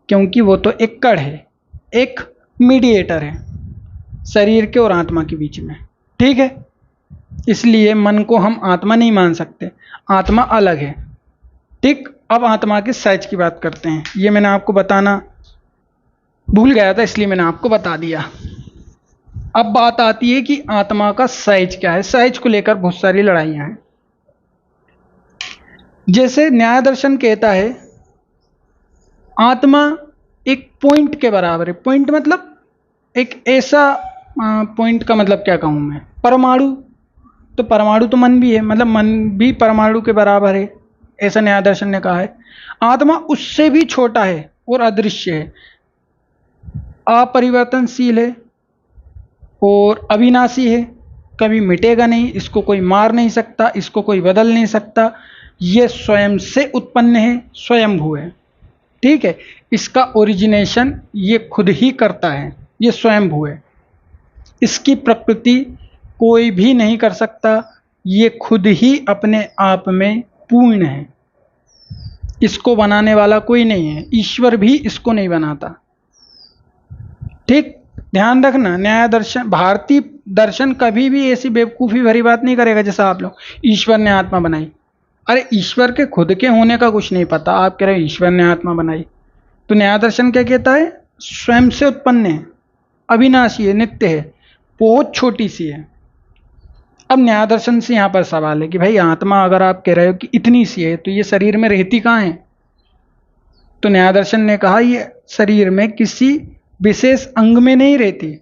क्योंकि वो तो एक कण है, एक मीडिएटर है शरीर के और आत्मा के बीच में। ठीक है, इसलिए मन को हम आत्मा नहीं मान सकते, आत्मा अलग है। ठीक, अब आत्मा के साइज की बात करते हैं। ये मैंने आपको बताना भूल गया था, इसलिए मैंने आपको बता दिया। अब बात आती है कि आत्मा का साइज क्या है। साइज को लेकर बहुत सारी लड़ाइयां हैं। जैसे न्याय दर्शन कहता है आत्मा एक पॉइंट के बराबर है। पॉइंट मतलब एक ऐसा पॉइंट का मतलब क्या कहूं मैं? परमाणु। तो परमाणु तो मन भी है, मतलब मन भी परमाणु के बराबर है, ऐसा न्याय दर्शन ने कहा है। आत्मा उससे भी छोटा है और अदृश्य है, अपरिवर्तनशील है और अविनाशी है, कभी मिटेगा नहीं, इसको कोई मार नहीं सकता, इसको कोई बदल नहीं सकता। ये स्वयं से उत्पन्न है, स्वयंभू है। ठीक है, इसका ओरिजिनेशन ये खुद ही करता है, ये स्वयंभू है। इसकी प्रकृति कोई भी नहीं कर सकता, ये खुद ही अपने आप में पूर्ण है। इसको बनाने वाला कोई नहीं है, ईश्वर भी इसको नहीं बनाता। ठीक, ध्यान रखना, न्याय दर्शन भारतीय दर्शन कभी भी ऐसी बेवकूफ़ी भरी बात नहीं करेगा जैसा आप लोग ईश्वर ने आत्मा बनाई। अरे ईश्वर के खुद के होने का कुछ नहीं पता, आप कह रहे हो ईश्वर ने आत्मा बनाई। तो न्याय दर्शन क्या कहता है? स्वयं से उत्पन्न है, अविनाशी है, नित्य है, बहुत छोटी सी है। अब न्याय दर्शन से यहां पर सवाल है कि भाई आत्मा अगर आप कह रहे हो कि इतनी सी है, तो ये शरीर में रहती कहाँ है? तो न्याय दर्शन ने कहा ये शरीर में किसी विशेष अंग में नहीं रहती।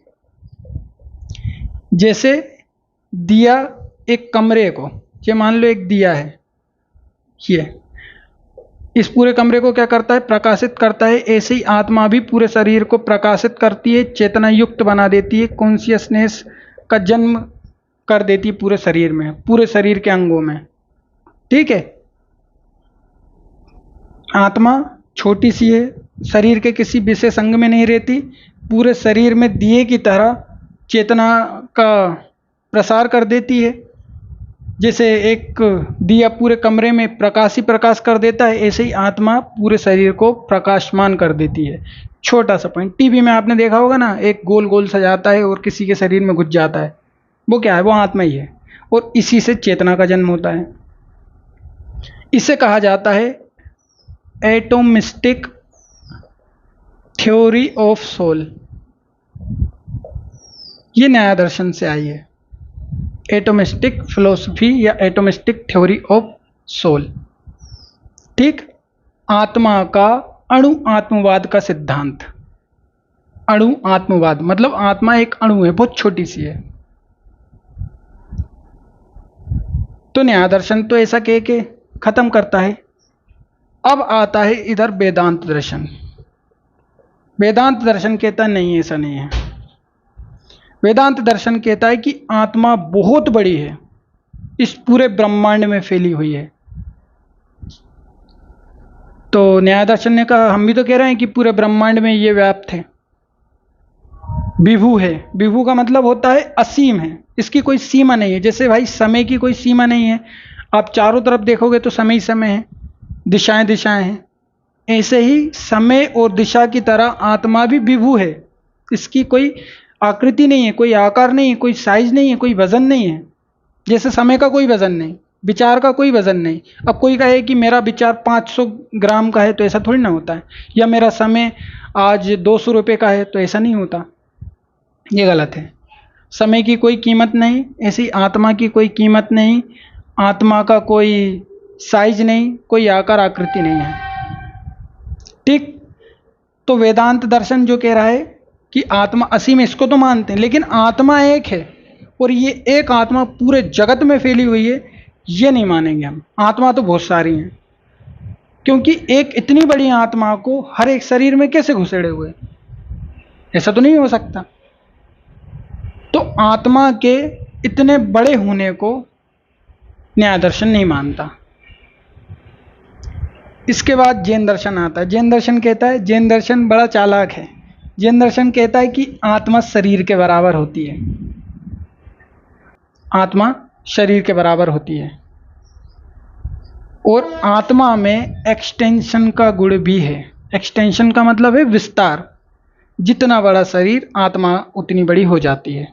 जैसे दिया एक कमरे को, ये मान लो एक दिया है, ये इस पूरे कमरे को क्या करता है? प्रकाशित करता है। ऐसे ही आत्मा भी पूरे शरीर को प्रकाशित करती है, चेतना युक्त बना देती है, कॉन्शियसनेस का जन्म कर देती है पूरे शरीर में, पूरे शरीर के अंगों में। ठीक है, आत्मा छोटी सी है, शरीर के किसी विशेष अंग में नहीं रहती, पूरे शरीर में दिए की तरह चेतना का प्रसार कर देती है। जैसे एक दिया पूरे कमरे में प्रकाश ही प्रकाश कर देता है, ऐसे ही आत्मा पूरे शरीर को प्रकाशमान कर देती है। छोटा सा पॉइंट, टीवी में आपने देखा होगा ना, एक गोल गोल सा जाता है और किसी के शरीर में घुस जाता है, वो क्या है? वो आत्मा ही है। और इसी से चेतना का जन्म होता है। इसे कहा जाता है एटोमिस्टिक थ्योरी ऑफ सोल। ये न्याय दर्शन से आई है, एटोमिस्टिक फिलोसफी या एटोमिस्टिक थ्योरी ऑफ सोल। ठीक, आत्मा का अणु आत्मवाद का सिद्धांत। अणु आत्मवाद मतलब आत्मा एक अणु है, बहुत छोटी सी है। तो न्याय दर्शन तो ऐसा कह के खत्म करता है। अब आता है इधर वेदांत दर्शन। वेदांत दर्शन कहता नहीं, ऐसा नहीं है। वेदांत दर्शन कहता है कि आत्मा बहुत बड़ी है, इस पूरे ब्रह्मांड में फैली हुई है। तो न्याय दर्शन ने कहा हम भी तो कह रहे हैं कि पूरे ब्रह्मांड में ये व्याप्त है, विभु है। विभु का मतलब होता है असीम है, इसकी कोई सीमा नहीं है। जैसे भाई समय की कोई सीमा नहीं है, आप चारों तरफ देखोगे तो समय ही समय है, दिशाएं दिशाएं हैं। ऐसे ही समय और दिशा की तरह आत्मा भी विभु है, इसकी कोई आकृति नहीं है, कोई आकार नहीं है, कोई साइज नहीं है, कोई वजन नहीं है। जैसे समय का कोई वजन नहीं, विचार का कोई वजन नहीं। अब कोई कहे कि मेरा विचार 500 ग्राम का है, तो ऐसा थोड़ी ना होता है। या मेरा समय आज 200 रुपये का है, तो ऐसा नहीं होता, ये गलत है। समय की कोई कीमत नहीं, ऐसी आत्मा की कोई कीमत नहीं, आत्मा का कोई साइज नहीं, कोई आकार आकृति नहीं है। ठीक। तो वेदांत दर्शन जो कह रहा है कि आत्मा असीम है, इसको तो मानते हैं, लेकिन आत्मा एक है और ये एक आत्मा पूरे जगत में फैली हुई है, ये नहीं मानेंगे हम। आत्मा तो बहुत सारी हैं, क्योंकि एक इतनी बड़ी आत्मा को हर एक शरीर में कैसे घुसेड़े हुए, ऐसा तो नहीं हो सकता। तो आत्मा के इतने बड़े होने को न्याय दर्शन नहीं मानता। इसके बाद जैन दर्शन आता है। जैन दर्शन कहता है, जैन दर्शन बड़ा चालाक है। जैन दर्शन कहता है कि आत्मा शरीर के बराबर होती है, आत्मा शरीर के बराबर होती है, और आत्मा में एक्सटेंशन का गुण भी है। एक्सटेंशन का मतलब है विस्तार। जितना बड़ा शरीर, आत्मा उतनी बड़ी हो जाती है।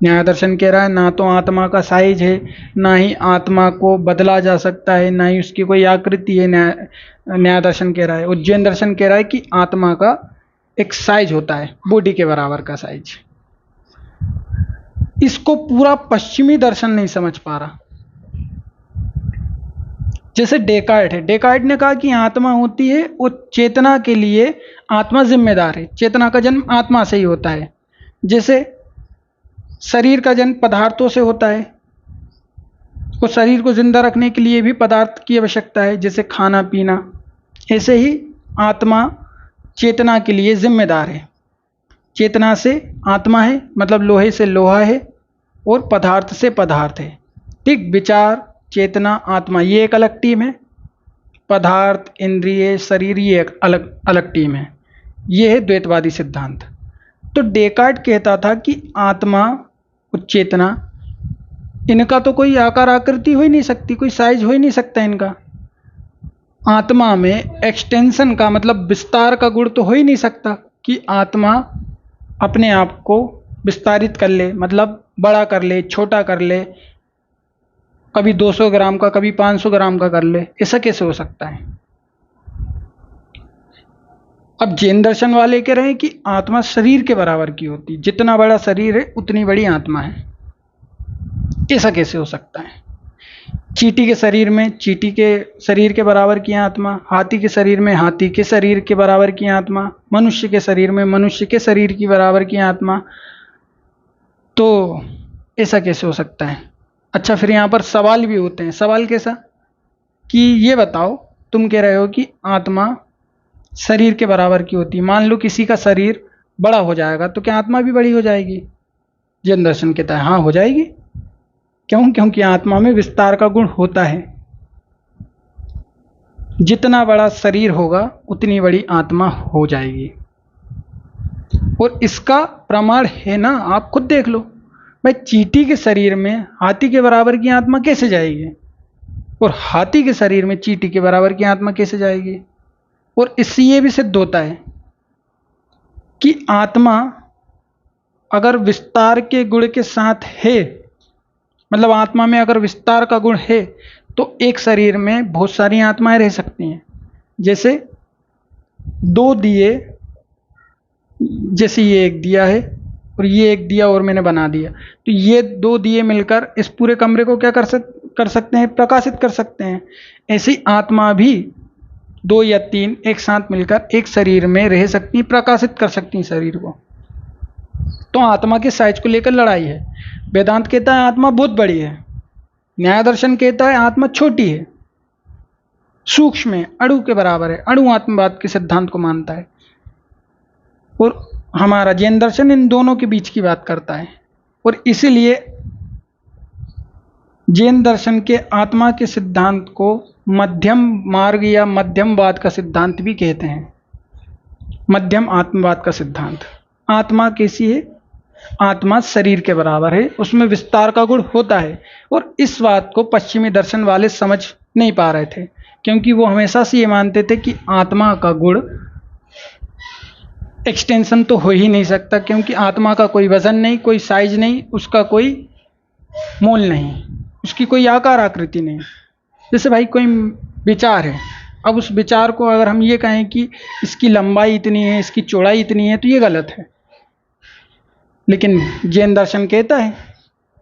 न्याय दर्शन कह रहा है ना तो आत्मा का साइज है, ना ही आत्मा को बदला जा सकता है, ना ही उसकी कोई आकृति है। न्याय दर्शन कह रहा है। उज्जैन दर्शन कह रहा है कि आत्मा का एक साइज होता है, बॉडी के बराबर का साइज। इसको पूरा पश्चिमी दर्शन नहीं समझ पा रहा। जैसे डेकार्ट है, डेकार्ट ने कहा कि आत्मा होती है और चेतना के लिए आत्मा जिम्मेदार है, चेतना का जन्म आत्मा से ही होता है। जैसे शरीर का जन्म पदार्थों से होता है, और शरीर को जिंदा रखने के लिए भी पदार्थ की आवश्यकता है, जैसे खाना पीना। ऐसे ही आत्मा चेतना के लिए जिम्मेदार है। चेतना से आत्मा है, मतलब लोहे से लोहा है, और पदार्थ से पदार्थ है। ठीक। विचार, चेतना, आत्मा, ये एक अलग टीम है। पदार्थ, इंद्रिय, शरीर, ये एक अलग अलग टीम है। ये है द्वैतवादी सिद्धांत। तो डेकार्ट कहता था कि आत्मा और चेतना, इनका तो कोई आकार आकृति हो ही नहीं सकती, कोई साइज हो ही नहीं सकता इनका। आत्मा में एक्सटेंशन का मतलब विस्तार का गुण तो हो ही नहीं सकता कि आत्मा अपने आप को विस्तारित कर ले, मतलब बड़ा कर ले, छोटा कर ले, कभी 200 ग्राम का, कभी 500 ग्राम का कर ले। ऐसा कैसे हो सकता है? अब जैन दर्शन वाले कह रहे हैं कि आत्मा शरीर के बराबर की होती है, जितना बड़ा शरीर है उतनी बड़ी आत्मा है। ऐसा कैसे हो सकता है? चींटी के शरीर में चींटी के शरीर के बराबर की आत्मा, हाथी के शरीर में हाथी के शरीर के बराबर की आत्मा, मनुष्य के शरीर में मनुष्य के शरीर की बराबर की आत्मा। तो ऐसा कैसे हो सकता है? अच्छा, फिर यहाँ पर सवाल भी होते हैं। सवाल कैसा कि ये बताओ, तुम कह रहे हो कि आत्मा शरीर के बराबर की होती है, मान लो किसी का शरीर बड़ा हो जाएगा तो क्या आत्मा भी बड़ी हो जाएगी? जैन दर्शन कहता है हाँ, हो जाएगी। क्यों? क्योंकि आत्मा में विस्तार का गुण होता है। जितना बड़ा शरीर होगा उतनी बड़ी आत्मा हो जाएगी, और इसका प्रमाण है ना, आप खुद देख लो। भाई, चींटी के शरीर में हाथी के बराबर की आत्मा कैसे जाएगी, और हाथी के शरीर में चींटी के बराबर की आत्मा कैसे जाएगी? और इससे ये भी सिद्ध होता है कि आत्मा अगर विस्तार के गुण के साथ है, मतलब आत्मा में अगर विस्तार का गुण है, तो एक शरीर में बहुत सारी आत्माएं रह सकती हैं। जैसे 2 दिए, जैसे ये एक दिया है और ये एक दिया और मैंने बना दिया, तो ये 2 दिए मिलकर इस पूरे कमरे को क्या कर सकते हैं? प्रकाशित कर सकते हैं। ऐसी आत्मा भी 2 या 3 एक साथ मिलकर एक शरीर में रह सकती, प्रकाशित कर सकती शरीर को। तो आत्मा के साइज को लेकर लड़ाई है। वेदांत कहता है आत्मा बहुत बड़ी है, न्याय दर्शन कहता है आत्मा छोटी है, सूक्ष्म है, अणु के बराबर है। अणु आत्मवाद के सिद्धांत को मानता है। और हमारा जैन दर्शन इन दोनों के बीच की बात करता है, और इसीलिए जैन दर्शन के आत्मा के सिद्धांत को मध्यम मार्ग या मध्यमवाद का सिद्धांत भी कहते हैं। मध्यम आत्मवाद का सिद्धांत। आत्मा कैसी है? आत्मा शरीर के बराबर है, उसमें विस्तार का गुण होता है। और इस बात को पश्चिमी दर्शन वाले समझ नहीं पा रहे थे, क्योंकि वो हमेशा से ये मानते थे कि आत्मा का गुण एक्सटेंशन तो हो ही नहीं सकता, क्योंकि आत्मा का कोई वजन नहीं, कोई साइज नहीं, उसका कोई मोल नहीं, उसकी कोई आकार आकृति नहीं। जैसे भाई कोई विचार है, अब उस विचार को अगर हम ये कहें कि इसकी लंबाई इतनी है, इसकी चौड़ाई इतनी है, तो ये गलत है। लेकिन जैन दर्शन कहता है,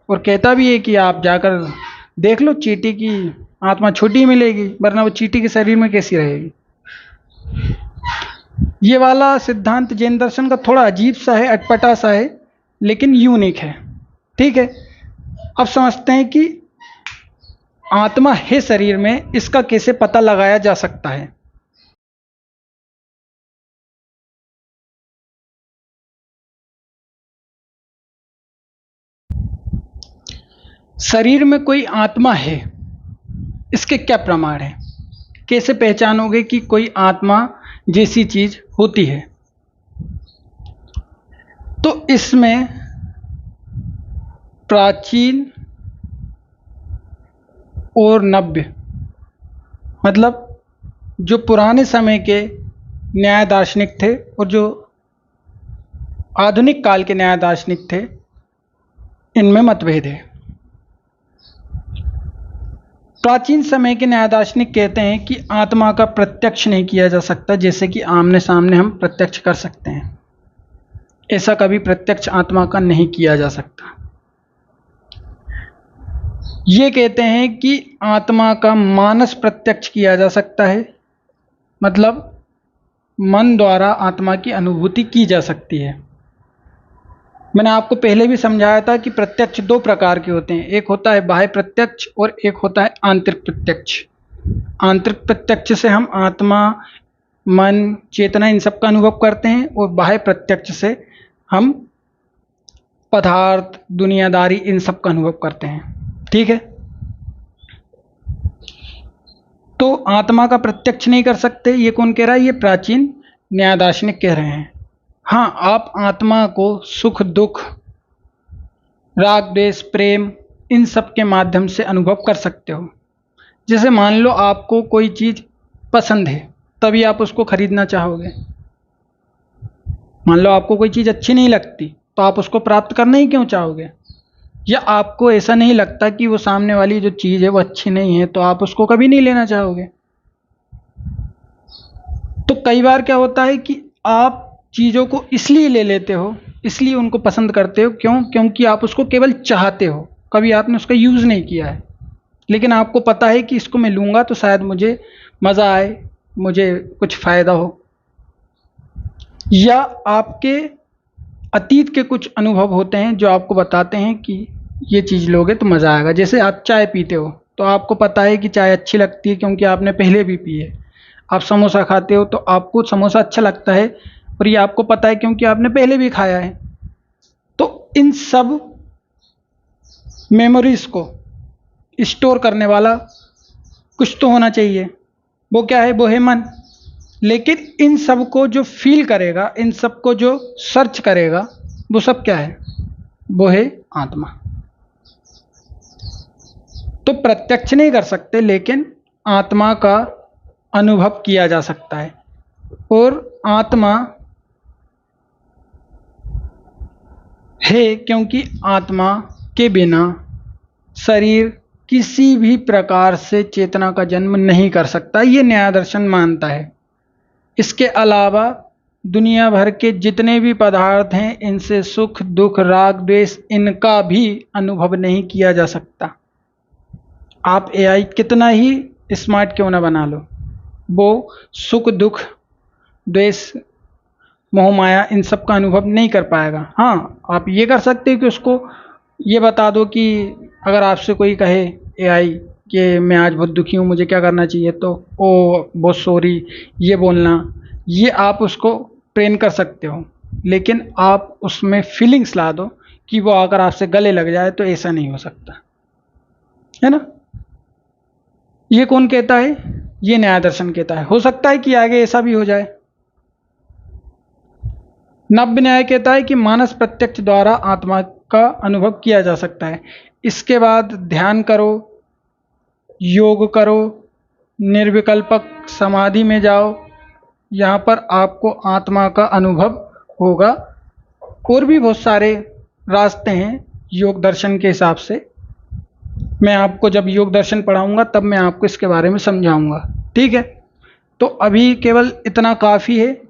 और कहता भी है कि आप जाकर देख लो, चींटी की आत्मा छोटी मिलेगी, वरना वो चींटी के शरीर में कैसी रहेगी। ये वाला सिद्धांत जैन दर्शन का थोड़ा अजीब सा है, अटपटा सा है, लेकिन यूनिक है। ठीक है, अब समझते हैं कि आत्मा है शरीर में, इसका कैसे पता लगाया जा सकता है। शरीर में कोई आत्मा है, इसके क्या प्रमाण है? कैसे पहचानोगे कि कोई आत्मा जैसी चीज होती है? तो इसमें प्राचीन और नव्य, मतलब जो पुराने समय के न्याय दार्शनिक थे और जो आधुनिक काल के न्याय दार्शनिक थे, इनमें मतभेद है। प्राचीन समय के न्याय दार्शनिक कहते हैं कि आत्मा का प्रत्यक्ष नहीं किया जा सकता, जैसे कि आमने सामने हम प्रत्यक्ष कर सकते हैं, ऐसा कभी प्रत्यक्ष आत्मा का नहीं किया जा सकता। ये कहते हैं कि आत्मा का मानस प्रत्यक्ष किया जा सकता है, मतलब मन द्वारा आत्मा की अनुभूति की जा सकती है। मैंने आपको पहले भी समझाया था कि प्रत्यक्ष दो प्रकार के होते हैं, एक होता है बाह्य प्रत्यक्ष और एक होता है आंतरिक प्रत्यक्ष। आंतरिक प्रत्यक्ष से हम आत्मा, मन, चेतना इन सब का अनुभव करते हैं, और बाह्य प्रत्यक्ष से हम पदार्थ, दुनियादारी इन सब का अनुभव करते हैं। ठीक है, तो आत्मा का प्रत्यक्ष नहीं कर सकते, ये कौन कह रहा है? ये प्राचीन न्याय दार्शनिक कह रहे हैं। हाँ, आप आत्मा को सुख दुख, राग द्वेष, प्रेम इन सब के माध्यम से अनुभव कर सकते हो। जैसे मान लो आपको कोई चीज पसंद है, तभी आप उसको खरीदना चाहोगे। मान लो आपको कोई चीज अच्छी नहीं लगती, तो आप उसको प्राप्त करना ही क्यों चाहोगे? या आपको ऐसा नहीं लगता कि वो सामने वाली जो चीज है वो अच्छी नहीं है, तो आप उसको कभी नहीं लेना चाहोगे। तो कई बार क्या होता है कि आप चीजों को इसलिए ले लेते हो, इसलिए उनको पसंद करते हो, क्यों? क्योंकि आप उसको केवल चाहते हो, कभी आपने उसका यूज नहीं किया है, लेकिन आपको पता है कि इसको मैं लूंगा तो शायद मुझे मजा आए, मुझे कुछ फायदा हो। या आपके अतीत के कुछ अनुभव होते हैं जो आपको बताते हैं कि ये चीज़ लोगे तो मज़ा आएगा। जैसे आप चाय पीते हो, तो आपको पता है कि चाय अच्छी लगती है क्योंकि आपने पहले भी पी है। आप समोसा खाते हो तो आपको समोसा अच्छा लगता है, और ये आपको पता है क्योंकि आपने पहले भी खाया है। तो इन सब मेमोरीज को स्टोर करने वाला कुछ तो होना चाहिए। वो क्या है? वो है मन। लेकिन इन सब को जो फील करेगा, इन सब को जो सर्च करेगा, वो सब क्या है? वो है आत्मा। तो प्रत्यक्ष नहीं कर सकते, लेकिन आत्मा का अनुभव किया जा सकता है। और आत्मा है क्योंकि आत्मा के बिना शरीर किसी भी प्रकार से चेतना का जन्म नहीं कर सकता, ये न्याय दर्शन मानता है। इसके अलावा दुनिया भर के जितने भी पदार्थ हैं, इनसे सुख दुख, राग द्वेष, इनका भी अनुभव नहीं किया जा सकता। आप एआई कितना ही स्मार्ट क्यों ना बना लो, वो सुख दुख, द्वेष, मोह माया इन सब का अनुभव नहीं कर पाएगा। हाँ, आप ये कर सकते हो कि उसको ये बता दो कि अगर आपसे कोई कहे एआई कि मैं आज बहुत दुखी हूँ, मुझे क्या करना चाहिए, तो ओ बहुत सॉरी ये बोलना, ये आप उसको ट्रेन कर सकते हो। लेकिन आप उसमें फीलिंग्स ला दो कि वो आकर आपसे गले लग जाए, तो ऐसा नहीं हो सकता, है ना। ये कौन कहता है? ये न्याय दर्शन कहता है। हो सकता है कि आगे ऐसा भी हो जाए। नव्य न्याय कहता है कि मानस प्रत्यक्ष द्वारा आत्मा का अनुभव किया जा सकता है। इसके बाद ध्यान करो, योग करो, निर्विकल्पक समाधि में जाओ, यहाँ पर आपको आत्मा का अनुभव होगा। और भी बहुत सारे रास्ते हैं योग दर्शन के हिसाब से। मैं आपको जब योग दर्शन पढ़ाऊंगा तब मैं आपको इसके बारे में समझाऊंगा, ठीक है। तो अभी केवल इतना काफ़ी है।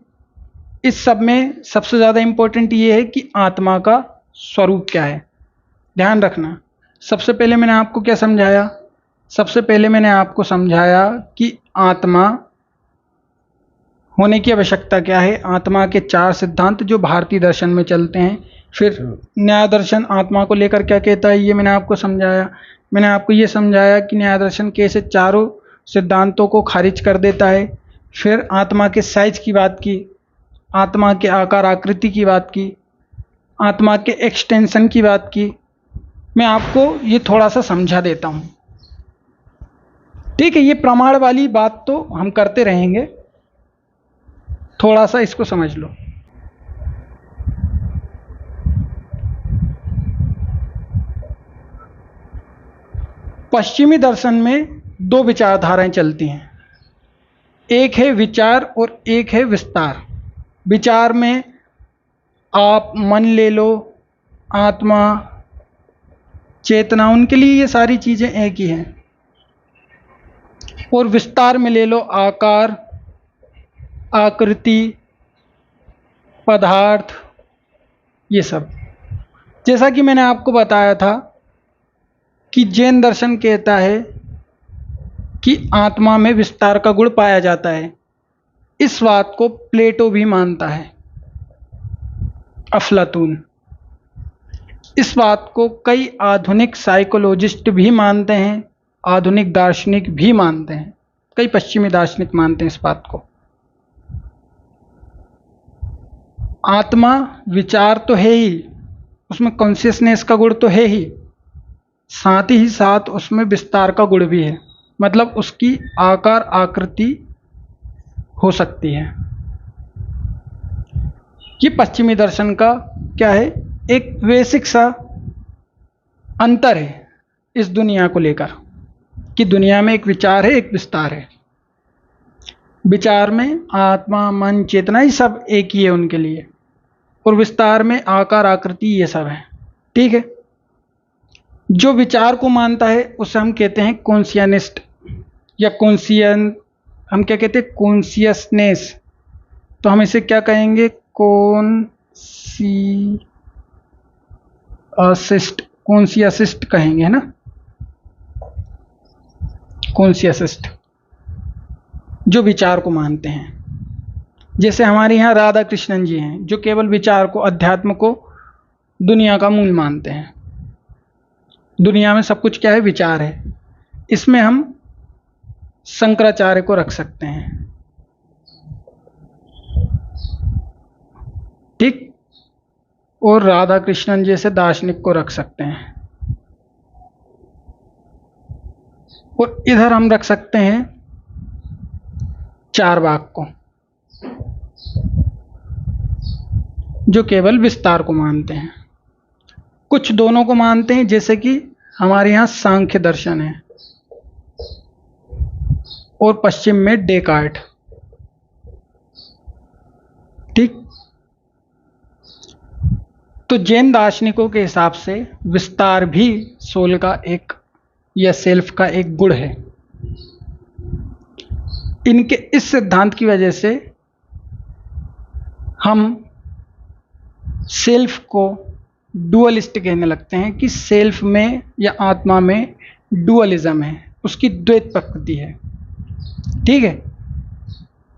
इस सब में सबसे ज़्यादा इम्पोर्टेंट ये है कि आत्मा का स्वरूप क्या है, ध्यान रखना। सबसे पहले मैंने आपको क्या समझाया? सबसे पहले मैंने आपको समझाया कि आत्मा होने की आवश्यकता क्या है। आत्मा के 4 सिद्धांत जो भारतीय दर्शन में चलते हैं। फिर न्याय दर्शन आत्मा को लेकर क्या कहता है, ये मैंने आपको समझाया। मैंने आपको ये समझाया कि न्याय दर्शन कैसे चारों सिद्धांतों को खारिज कर देता है। फिर आत्मा के साइज की बात की, आत्मा के आकार आकृति की बात की, आत्मा के एक्सटेंशन की बात की। मैं आपको ये थोड़ा सा समझा देता हूँ, ठीक है। ये प्रमाण वाली बात तो हम करते रहेंगे, थोड़ा सा इसको समझ लो। पश्चिमी दर्शन में 2 विचारधाराएं चलती हैं, एक है विचार और एक है विस्तार। विचार में आप मन ले लो, आत्मा, चेतना, उनके लिए ये सारी चीज़ें एक ही हैं। और विस्तार में ले लो आकार, आकृति, पदार्थ, ये सब। जैसा कि मैंने आपको बताया था कि जैन दर्शन कहता है कि आत्मा में विस्तार का गुण पाया जाता है। इस बात को प्लेटो भी मानता है, अफलातून। इस बात को कई आधुनिक साइकोलॉजिस्ट भी मानते हैं, आधुनिक दार्शनिक भी मानते हैं, कई पश्चिमी दार्शनिक मानते हैं इस बात को। आत्मा विचार तो है ही, उसमें कॉन्शियसनेस का गुण तो है ही, साथ ही साथ उसमें विस्तार का गुण भी है। मतलब उसकी आकार आकृति हो सकती है। ये पश्चिमी दर्शन का क्या है, एक बेसिक सा अंतर है इस दुनिया को लेकर, कि दुनिया में एक विचार है, एक विस्तार है। विचार में आत्मा, मन, चेतना, ये सब एक ही है उनके लिए, और विस्तार में आकार आकृति ये सब है, ठीक है। जो विचार को मानता है उसे हम कहते हैं कॉन्शियनिस्ट या कॉन्शियन, हम क्या कहते हैं, कॉन्शियसनेस। तो हम इसे क्या कहेंगे, कॉन्शियसिस्ट कहेंगे, है ना, कॉन्शियसिस्ट, जो विचार को मानते हैं। जैसे हमारे यहाँ राधा कृष्णन जी हैं, जो केवल विचार को, अध्यात्म को दुनिया का मूल मानते हैं। दुनिया में सब कुछ क्या है, विचार है। इसमें हम शंकराचार्य को रख सकते हैं, ठीक, और राधा कृष्णन जैसे दार्शनिक को रख सकते हैं। और इधर हम रख सकते हैं चारवाक को, जो केवल विस्तार को मानते हैं। कुछ दोनों को मानते हैं, जैसे कि हमारे यहाँ सांख्य दर्शन है और पश्चिम में डेकार्ट, ठीक। तो जैन दार्शनिकों के हिसाब से विस्तार भी सोल का एक या सेल्फ का एक गुण है। इनके इस सिद्धांत की वजह से हम सेल्फ को डुअलिस्ट कहने लगते हैं, कि सेल्फ में या आत्मा में डुअलिज्म है, उसकी द्वैत प्रकृति है, ठीक है।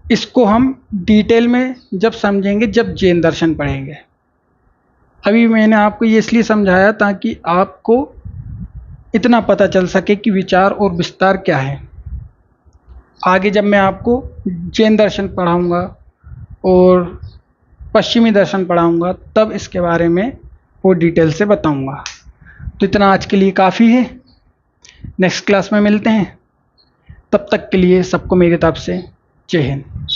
इसको हम डिटेल में जब समझेंगे, जब जैन दर्शन पढ़ेंगे। अभी मैंने आपको ये इसलिए समझाया ताकि आपको इतना पता चल सके कि विचार और विस्तार क्या है। आगे जब मैं आपको जैन दर्शन पढ़ाऊंगा और पश्चिमी दर्शन पढ़ाऊँगा तब इसके बारे में वो डिटेल से बताऊँगा। तो इतना आज के लिए काफ़ी है, नेक्स्ट क्लास में मिलते हैं। तब तक के लिए सबको मेरी तरफ से जय हिंद।